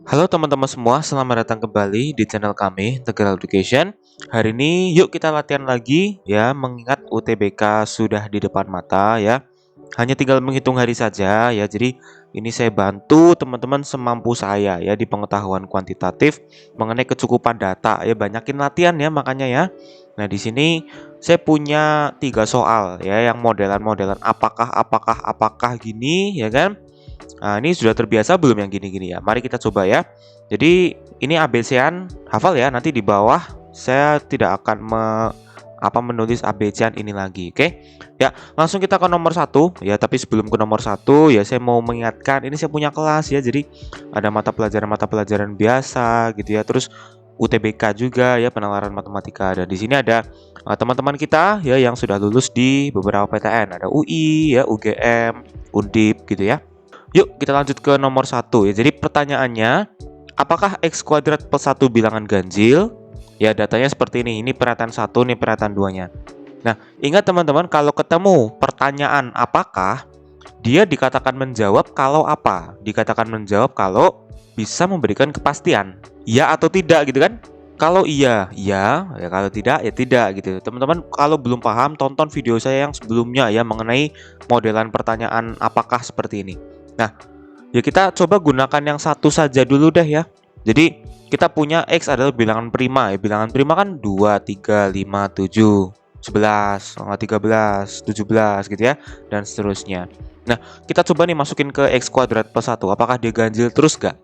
Halo teman-teman semua, selamat datang kembali di channel kami, Tegal Education. Hari ini yuk kita latihan lagi ya, mengingat UTBK sudah di depan mata ya. Hanya tinggal menghitung hari saja ya. Jadi ini saya bantu teman-teman semampu saya ya di pengetahuan kuantitatif mengenai kecukupan data ya. Banyakin latihan ya makanya ya. Nah, di sini saya punya 3 soal ya yang modelan-modelan apakah gini ya kan. Nah, ini sudah terbiasa belum yang gini-gini ya? Mari kita coba ya. Jadi ini ABC-an, hafal ya. Nanti di bawah saya tidak akan menulis ABC-an ini lagi, oke? Ya, langsung kita ke nomor 1 ya. Tapi sebelum ke nomor 1 ya, saya mau mengingatkan ini saya punya kelas ya. Jadi ada mata pelajaran biasa gitu ya. Terus UTBK juga ya, penalaran matematika. Dan di sini ada teman-teman kita ya yang sudah lulus di beberapa PTN. Ada UI ya, UGM, Undip gitu ya. Yuk kita lanjut ke nomor 1 ya. Jadi pertanyaannya, apakah X kuadrat plus 1 bilangan ganjil? Ya, datanya seperti ini. Ini pernyataan 1, ini pernyataan 2-nya. Nah, ingat teman-teman, kalau ketemu pertanyaan apakah, dia dikatakan menjawab kalau apa? Dikatakan menjawab kalau bisa memberikan kepastian. Ya atau tidak gitu kan? Kalau iya, iya, ya kalau tidak, ya tidak gitu. Teman-teman kalau belum paham, tonton video saya yang sebelumnya ya mengenai modelan pertanyaan apakah seperti ini. Nah, ya kita coba gunakan yang satu saja dulu deh ya. Jadi kita punya X adalah bilangan prima ya. Bilangan prima kan 2, 3, 5, 7, 11, 13, 17 gitu ya. Dan seterusnya. Nah, kita coba nih masukin ke X kuadrat plus 1. Apakah dia ganjil terus gak?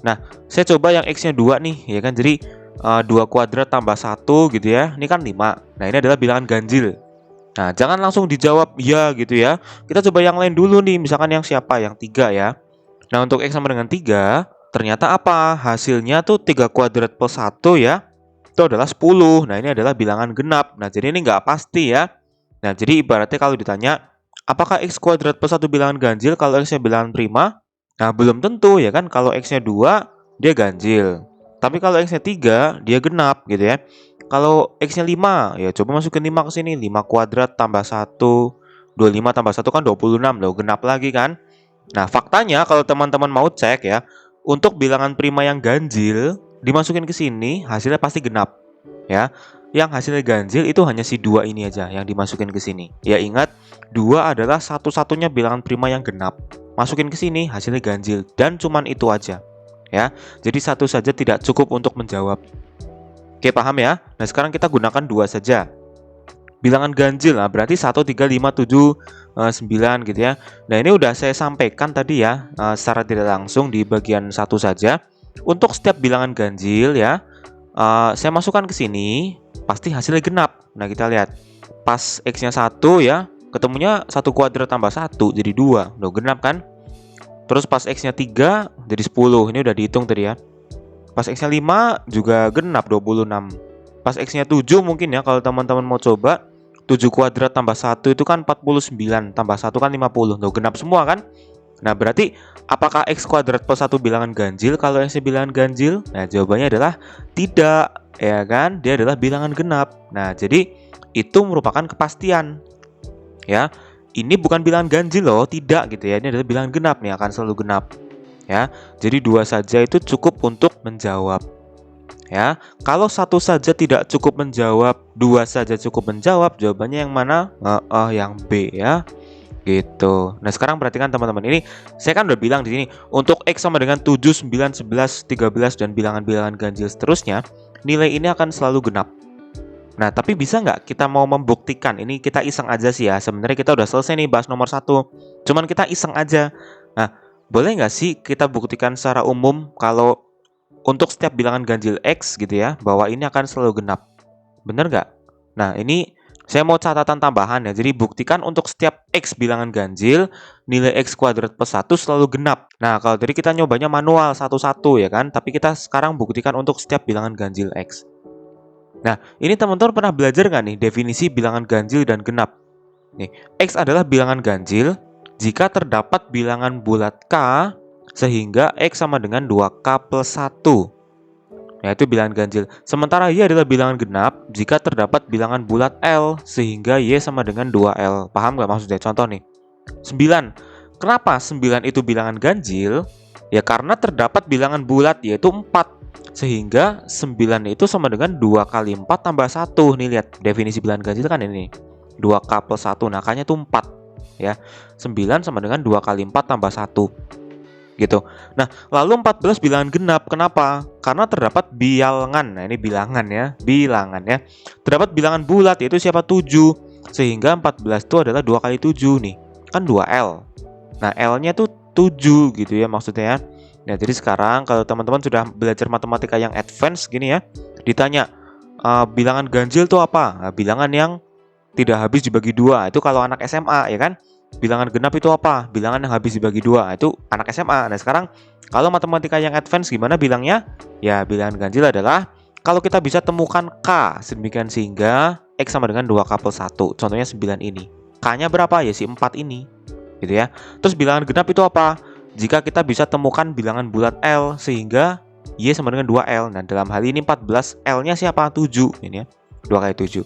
Nah, saya coba yang X-nya 2 nih ya kan. Jadi 2 kuadrat tambah 1 gitu ya. Ini kan 5. Nah, ini adalah bilangan ganjil. Nah, jangan langsung dijawab ya gitu ya. Kita coba yang lain dulu nih, misalkan yang siapa? Yang 3 ya. Nah, untuk X sama dengan 3, ternyata apa? Hasilnya tuh 3 kuadrat plus 1 ya. Itu adalah 10. Nah, ini adalah bilangan genap. Nah, jadi ini nggak pasti ya. Nah, jadi ibaratnya kalau ditanya, apakah X kuadrat plus 1 bilangan ganjil kalau X-nya bilangan prima? Nah, belum tentu ya kan. Kalau X-nya 2, dia ganjil. Tapi kalau X-nya 3, dia genap gitu ya. Kalau X-nya 5, ya coba masukin 5 ke sini. 5 kuadrat tambah 1, 25 tambah 1 kan 26. Loh, genap lagi kan? Nah, faktanya kalau teman-teman mau cek ya, untuk bilangan prima yang ganjil, dimasukin ke sini, hasilnya pasti genap. Ya, yang hasilnya ganjil itu hanya si 2 ini aja yang dimasukin ke sini. Ya, ingat, 2 adalah satu-satunya bilangan prima yang genap. Masukin ke sini, hasilnya ganjil. Dan cuman itu aja. Ya, jadi satu saja tidak cukup untuk menjawab. Oke, paham ya? Nah, sekarang kita gunakan 2 saja. Bilangan ganjil, nah berarti 1, 3, 5, 7, 9 gitu ya. Nah, ini udah saya sampaikan tadi ya, secara tidak langsung di bagian 1 saja. Untuk setiap bilangan ganjil ya, saya masukkan ke sini, pasti hasilnya genap. Nah, kita lihat. Pas X-nya 1 ya, ketemunya 1 kuadrat tambah 1 jadi 2. Udah genap kan? Terus pas X-nya 3 jadi 10. Ini udah dihitung tadi ya. Pas X-nya 5 juga genap 26. Pas X-nya 7 mungkin ya kalau teman-teman mau coba 7 kuadrat tambah 1 itu kan 49 tambah 1 kan 50. Loh, genap semua kan? Nah, berarti apakah X kuadrat plus 1 bilangan ganjil kalau X bilangan ganjil? Nah, jawabannya adalah tidak, ya kan? Dia adalah bilangan genap. Nah, jadi itu merupakan kepastian. Ya. Ini bukan bilangan ganjil loh, tidak gitu ya. Ini adalah bilangan genap nih, akan selalu genap. Ya. Jadi 2 saja itu cukup untuk menjawab. Ya, kalau 1 saja tidak cukup menjawab, 2 saja cukup menjawab, jawabannya yang mana? Yang B ya. Gitu. Nah, sekarang perhatikan teman-teman. Ini saya kan udah bilang di sini untuk X sama dengan 7, 9, 11, 13 dan bilangan-bilangan ganjil seterusnya, nilai ini akan selalu genap. Nah, tapi bisa nggak kita mau membuktikan? Ini kita iseng aja sih ya. Sebenarnya kita udah selesai nih bahas nomor 1. Cuman kita iseng aja. Nah, boleh nggak sih kita buktikan secara umum kalau untuk setiap bilangan ganjil X gitu ya, bahwa ini akan selalu genap. Bener nggak? Nah, ini saya mau catatan tambahan ya. Jadi buktikan untuk setiap X bilangan ganjil, nilai X kuadrat plus 1 selalu genap. Nah, kalau tadi kita nyobanya manual satu-satu ya kan. Tapi kita sekarang buktikan untuk setiap bilangan ganjil X. Nah, ini teman-teman pernah belajar nggak nih definisi bilangan ganjil dan genap? Nih, X adalah bilangan ganjil jika terdapat bilangan bulat K sehingga X sama dengan 2K plus 1. Nah, itu bilangan ganjil. Sementara Y adalah bilangan genap jika terdapat bilangan bulat L sehingga Y sama dengan 2L. Paham nggak maksudnya? Contoh nih. 9. Kenapa 9 itu bilangan ganjil? Ya karena terdapat bilangan bulat yaitu 4. Sehingga 9 itu sama dengan 2 kali 4 tambah 1. Nih lihat definisi bilangan ganjil kan ini. 2K plus 1, nah K-nya itu 4. Ya, 9 sama dengan 2 kali 4 tambah 1. Gitu. Nah, lalu 14 bilangan genap. Kenapa? Karena terdapat bilangan. Nah, ini bilangan ya. Bilangan ya. Terdapat bilangan bulat yaitu siapa? 7. Sehingga 14 itu adalah 2 kali 7 nih. Kan 2L. Nah, L-nya tuh 7 gitu ya maksudnya ya. Nah, jadi sekarang kalau teman-teman sudah belajar matematika yang advance gini ya, ditanya bilangan ganjil itu apa? Nah, bilangan yang tidak habis dibagi 2. Itu kalau anak SMA ya kan? Bilangan genap itu apa? Bilangan yang habis dibagi 2. Itu anak SMA. Nah, sekarang kalau matematika yang advance gimana bilangnya? Ya, bilangan ganjil adalah kalau kita bisa temukan K sedemikian sehingga X sama dengan 2K plus 1. Contohnya 9 ini. K-nya berapa? Ya si 4 ini. Gitu ya. Terus bilangan genap itu apa? Jika kita bisa temukan bilangan bulat L sehingga Y sama dengan 2L. Nah, dalam hal ini 14, L-nya siapa? 7. Ini ya. 2 kali 7.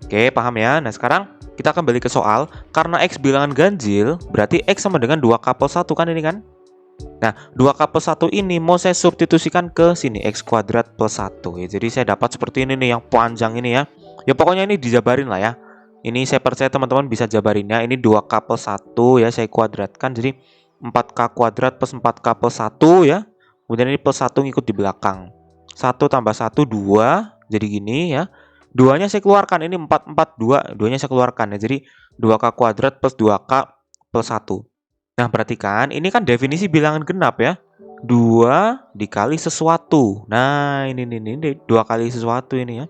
Oke, paham ya? Nah, sekarang kita akan balik ke soal. Karena X bilangan ganjil, berarti X sama dengan 2K plus 1 kan ini kan? Nah, 2K plus 1 ini mau saya substitusikan ke sini. X kuadrat plus 1. Ya, jadi saya dapat seperti ini nih, yang panjang ini ya. Ya, pokoknya ini dijabarin lah ya. Ini saya percaya teman-teman bisa jabarinnya. Ini 2K plus 1 ya, saya kuadratkan. Jadi 4K kuadrat plus 4K plus 1 ya. Kemudian ini plus 1 ngikut di belakang. 1 tambah 1, 2. Jadi gini ya. 2-nya saya keluarkan. Ini 4, 4, 2. 2-nya saya keluarkan ya. Jadi 2K kuadrat plus 2K plus 1. Nah, perhatikan. Ini kan definisi bilangan genap ya. 2 dikali sesuatu. Nah, ini 2 kali sesuatu ini ya.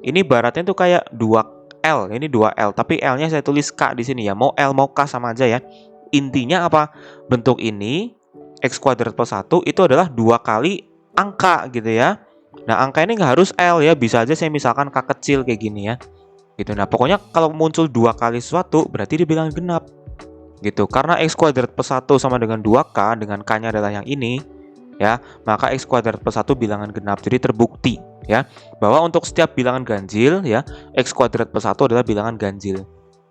Ini baratnya tuh kayak 2L. Ini 2L. Tapi L-nya saya tulis K di sini ya. Mau L mau K sama aja ya. Intinya apa? Bentuk ini X kuadrat plus 1 itu adalah 2 kali angka gitu ya. Nah, angka ini nggak harus L ya. Bisa aja saya misalkan K kecil kayak gini ya. Gitu. Nah, pokoknya kalau muncul 2 kali sesuatu berarti dia bilangan genap. Gitu. Karena X kuadrat plus 1 sama dengan 2K, dengan K-nya adalah yang ini ya, maka X kuadrat plus 1 bilangan genap. Jadi terbukti ya bahwa untuk setiap bilangan ganjil ya, X kuadrat plus 1 adalah bilangan ganjil.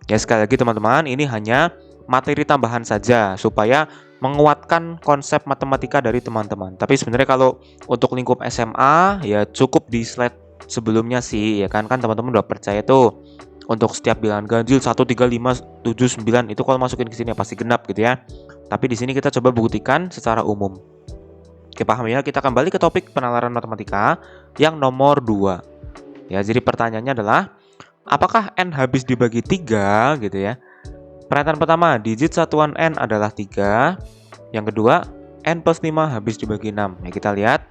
Ya, sekali lagi teman-teman, ini hanya materi tambahan saja supaya menguatkan konsep matematika dari teman-teman. Tapi sebenarnya kalau untuk lingkup SMA ya cukup di slide sebelumnya sih ya kan teman-teman udah percaya tuh untuk setiap bilangan ganjil 1, 3, 5, 7, 9 itu kalau masukin ke sini ya pasti genap gitu ya. Tapi di sini kita coba buktikan secara umum. Oke, paham ya? Kita kembali ke topik penalaran matematika yang nomor 2. Ya, jadi pertanyaannya adalah apakah N habis dibagi 3 gitu ya? Pernyataan pertama, digit satuan N adalah 3. Yang kedua, N plus 5 habis dibagi 6. Ya, kita lihat.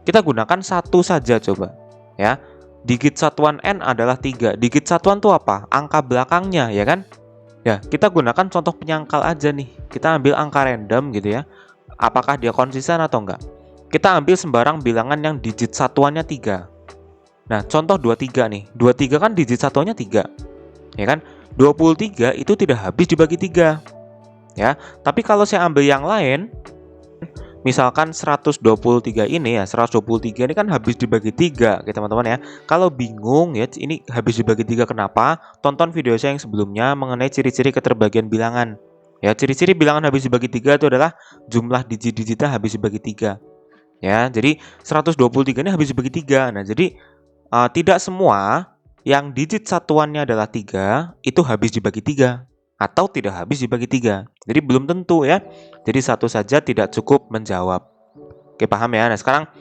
Kita gunakan satu saja coba. Ya, digit satuan N adalah 3. Digit satuan itu apa? Angka belakangnya, ya kan? Ya, kita gunakan contoh penyangkal aja nih. Kita ambil angka random gitu ya. Apakah dia konsisten atau enggak? Kita ambil sembarang bilangan yang digit satuannya 3. Nah, contoh 23 nih. 23 kan digit satuannya 3. Ya kan? 23 itu tidak habis dibagi 3. Ya, tapi kalau saya ambil yang lain, misalkan 123 ini ya, 123 ini kan habis dibagi 3, oke teman-teman ya. Kalau bingung ya, ini habis dibagi 3 kenapa? Tonton video saya yang sebelumnya mengenai ciri-ciri keterbagian bilangan. Ya, ciri-ciri bilangan habis dibagi 3 itu adalah jumlah digit-digitnya habis dibagi 3. Ya, jadi 123 ini habis dibagi 3. Nah, jadi tidak semua yang digit satuannya adalah 3 itu habis dibagi 3 atau tidak habis dibagi 3. Jadi belum tentu ya. Jadi satu saja tidak cukup menjawab. Oke, paham ya? Nah, sekarang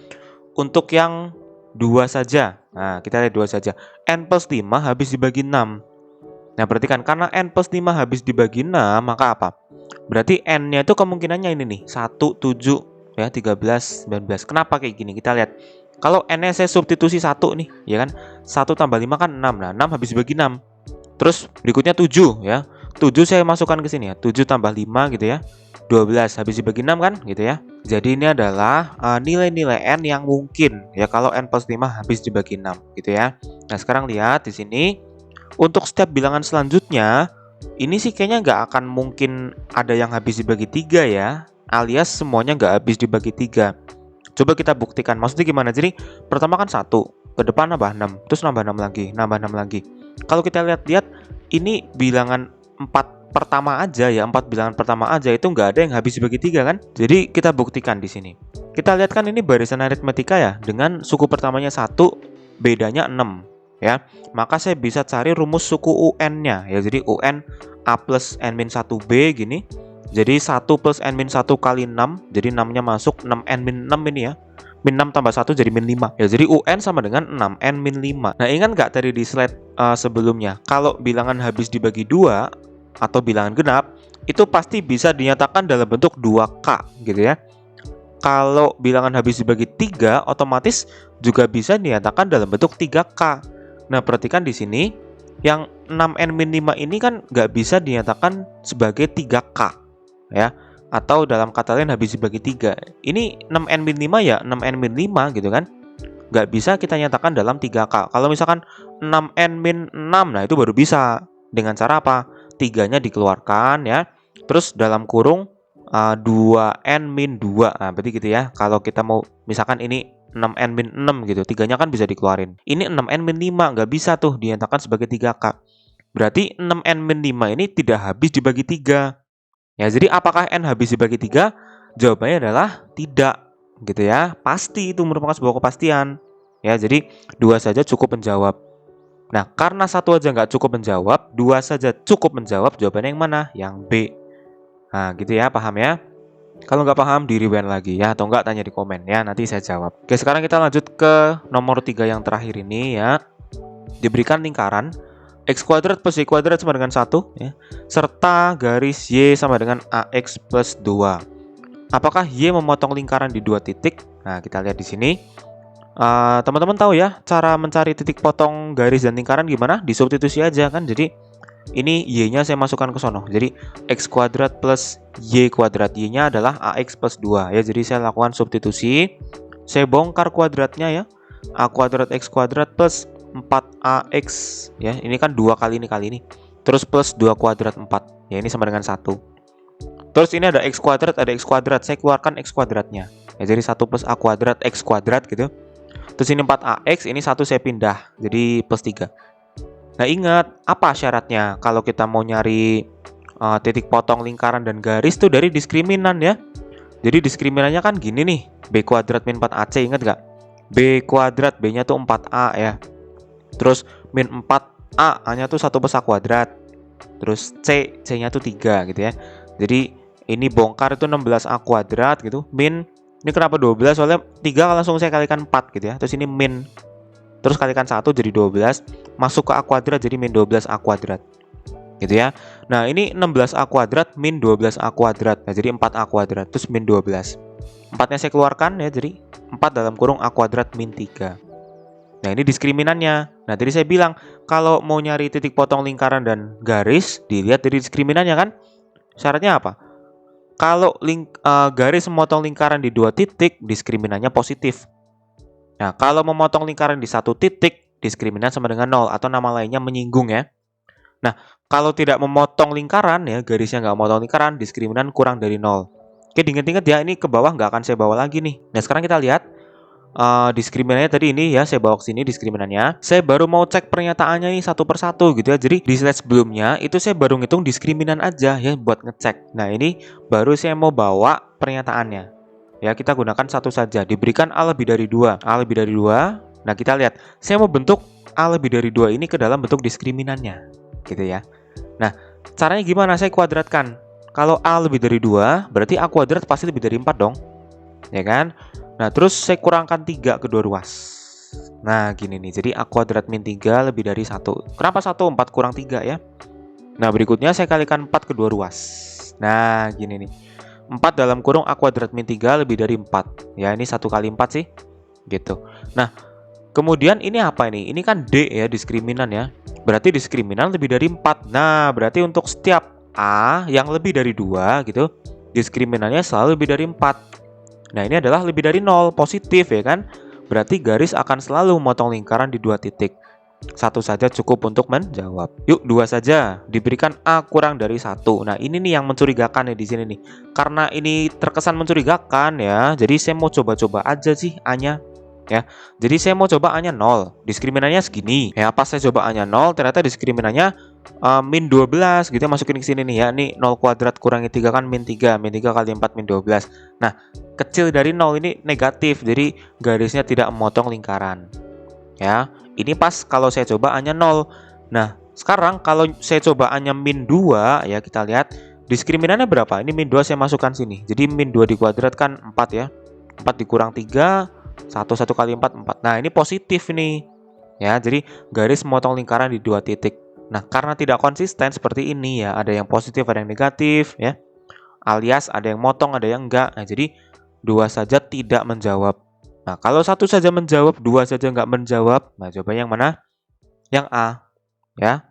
untuk yang 2 saja. Nah, kita lihat 2 saja. N plus 5 habis dibagi 6. Nah, perhatikan karena N plus 5 habis dibagi 6, maka apa? Berarti N-nya itu kemungkinannya ini nih, 1, 7, ya, 13, 19. Kenapa kayak gini? Kita lihat. Kalau N-nya saya substitusi 1 nih, ya kan? 1 tambah 5 kan 6. Nah, 6 habis dibagi 6. Terus berikutnya 7 ya. 7 saya masukkan ke sini ya. 7 tambah 5 gitu ya. 12 habis dibagi 6 kan gitu ya. Jadi ini adalah nilai-nilai N yang mungkin ya kalau N plus 5 habis dibagi 6 gitu ya. Nah, sekarang lihat di sini. Untuk setiap bilangan selanjutnya, ini sih kayaknya nggak akan mungkin ada yang habis dibagi 3 ya. Alias semuanya nggak habis dibagi 3. Coba kita buktikan. Maksudnya gimana? Jadi pertama kan 1, ke depan nambah 6, terus nambah 6 lagi, nambah 6 lagi. Kalau kita lihat-lihat, ini bilangan 4 pertama aja ya, 4 bilangan pertama aja itu nggak ada yang habis dibagi 3 kan? Jadi kita buktikan di sini. Kita lihat kan ini barisan aritmetika ya, dengan suku pertamanya 1, bedanya 6 ya. Maka saya bisa cari rumus suku UN-nya ya. Jadi UN A plus N-1B gini. Jadi 1 plus N-1 kali 6, jadi 6-nya masuk, 6N-6 ini ya. Min 6 tambah 1 jadi min 5. Ya, jadi UN sama dengan 6N-5. Nah, ingat nggak tadi di slide sebelumnya? Kalau bilangan habis dibagi 2 atau bilangan genap, itu pasti bisa dinyatakan dalam bentuk 2K gitu ya. Kalau bilangan habis dibagi 3, otomatis juga bisa dinyatakan dalam bentuk 3K. Nah, perhatikan di sini, yang 6N-5 ini kan nggak bisa dinyatakan sebagai 3K ya. Atau dalam kata lain habis dibagi 3. Ini 6N-5 ya 6N-5 gitu kan. Nggak bisa kita nyatakan dalam 3K. Kalau misalkan 6N-6, nah itu baru bisa. Dengan cara apa? 3-nya dikeluarkan ya. Terus dalam kurung 2N-2. Nah, berarti gitu ya. Kalau kita mau misalkan ini 6N-6 gitu. 3-nya kan bisa dikeluarin. Ini 6N-5 nggak bisa tuh dinyatakan sebagai 3K. Berarti 6N-5 ini tidak habis dibagi 3. Ya, jadi apakah N habis dibagi 3? Jawabannya adalah tidak gitu ya. Pasti itu merupakan sebuah kepastian. Ya, jadi 2 saja cukup menjawab. Nah, karena 1 aja nggak cukup menjawab, 2 saja cukup menjawab, jawabannya yang mana? Yang B. Nah, gitu ya, paham ya? Kalau nggak paham, di rewind lagi ya, atau nggak tanya di komen ya, nanti saya jawab. Oke, sekarang kita lanjut ke nomor 3 yang terakhir ini ya. Diberikan lingkaran X kuadrat plus Y kuadrat sama dengan 1 ya, serta garis Y sama dengan AX plus 2. Apakah Y memotong lingkaran di 2 titik? Nah, kita lihat di sini. Teman-teman tahu ya cara mencari titik potong garis dan lingkaran gimana? Disubstitusi aja kan. Jadi ini Y-nya saya masukkan ke sono. Jadi X kuadrat plus Y kuadrat. Y-nya adalah AX plus 2 ya. Jadi saya lakukan substitusi. Saya bongkar kuadratnya ya. A kuadrat X kuadrat plus 4AX ya. Ini kan 2 kali ini. Terus plus 2 kuadrat 4. Ya, ini sama dengan 1. Terus ini ada X kuadrat, ada X kuadrat. Saya keluarkan X kuadratnya. Ya, jadi 1 plus A kuadrat X kuadrat gitu. Terus ini 4AX, ini 1 saya pindah. Jadi plus 3. Nah, ingat, apa syaratnya kalau kita mau nyari titik potong lingkaran dan garis tuh dari diskriminan ya. Jadi diskriminannya kan gini nih. B kuadrat min 4AC, ingat nggak? B kuadrat, B-nya tuh 4A ya. Terus min 4A, A-nya tuh 1 plus A kuadrat. Terus C-nya tuh 3 gitu ya. Jadi ini bongkar itu 16A kuadrat gitu. Min, ini kenapa 12? Soalnya 3 langsung saya kalikan 4 gitu ya. Terus ini min, terus kalikan 1 jadi 12. Masuk ke A kuadrat jadi min 12A kuadrat gitu ya. Nah, ini 16A kuadrat min 12A kuadrat. Nah, jadi 4A kuadrat. Terus min 12. 4-nya saya keluarkan ya. Jadi 4 dalam kurung A kuadrat min 3. Nah, ini diskriminannya. Nah, tadi saya bilang kalau mau nyari titik potong lingkaran dan garis, dilihat dari diskriminannya kan. Syaratnya apa? Kalau garis memotong lingkaran di 2 titik, diskriminannya positif. Nah, kalau memotong lingkaran di 1 titik, diskriminan sama dengan 0 atau nama lainnya menyinggung ya. Nah, kalau tidak memotong lingkaran ya, garisnya nggak memotong lingkaran, diskriminan kurang dari 0. Oke, diingat-ingat ya, ini ke bawah nggak akan saya bawa lagi nih. Nah, sekarang kita lihat diskriminannya tadi ini ya, saya bawa ke sini diskriminannya. Saya baru mau cek pernyataannya nih satu persatu gitu ya. Jadi di slide sebelumnya itu saya baru ngitung diskriminan aja ya buat ngecek. Nah, ini baru saya mau bawa pernyataannya. Ya, kita gunakan satu saja. Diberikan A lebih dari 2. A lebih dari 2. Nah, kita lihat. Saya mau bentuk A lebih dari 2 ini ke dalam bentuk diskriminannya. Gitu ya. Nah, caranya gimana? Saya kuadratkan. Kalau A lebih dari 2, berarti A kuadrat pasti lebih dari 4 dong. Ya kan? Nah, terus saya kurangkan 3 kedua ruas. Nah, gini nih. Jadi A kuadrat min 3 lebih dari 1. Kenapa 1? 4 kurang 3 ya. Nah, berikutnya saya kalikan 4 kedua ruas. Nah, gini nih. 4 dalam kurung A kuadrat min 3 lebih dari 4. Ya, ini 1 kali 4 sih. Gitu. Nah, kemudian ini apa ini? Ini kan D ya, diskriminan ya. Berarti diskriminan lebih dari 4. Nah, berarti untuk setiap A yang lebih dari 2 gitu, diskriminannya selalu lebih dari 4. Nah, ini adalah lebih dari 0, positif ya kan? Berarti garis akan selalu memotong lingkaran di 2 titik. 1 saja cukup untuk menjawab. Yuk, 2 saja. Diberikan A kurang dari 1. Nah, ini nih yang mencurigakan nih di sini nih. Karena ini terkesan mencurigakan ya. Jadi saya mau coba-coba aja sih A-nya. Ya. Jadi saya mau coba A-nya 0. Diskriminannya segini. Ya, pas saya coba A-nya 0, ternyata diskriminannya min 12 gitu ya, masukin ke sini nih ya. Ini 0 kuadrat kurangi 3 kan min 3. Min 3 kali 4 min 12. Nah, kecil dari 0 ini negatif. Jadi garisnya tidak memotong lingkaran. Ya, ini pas kalau saya coba hanya 0. Nah, sekarang kalau saya coba hanya min 2 ya, kita lihat diskriminannya berapa? Ini min 2 saya masukkan sini. Jadi min 2 dikuadrat kan 4 ya. 4 dikurang 3, 1 kali 4, 4. Nah, ini positif nih. Ya, jadi garis memotong lingkaran di 2 titik. Nah, karena tidak konsisten seperti ini ya, ada yang positif, ada yang negatif ya. Alias ada yang motong, ada yang enggak. Nah, jadi 2 saja tidak menjawab. Nah, kalau 1 saja menjawab, 2 saja enggak menjawab. Nah, coba yang mana? Yang A ya.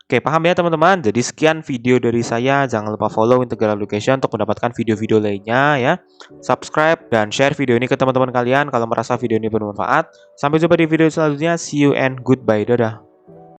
Oke, paham ya teman-teman? Jadi sekian video dari saya. Jangan lupa follow Integral Education untuk mendapatkan video-video lainnya ya. Subscribe dan share video ini ke teman-teman kalian kalau merasa video ini bermanfaat. Sampai jumpa di video selanjutnya. See you and goodbye. Dadah.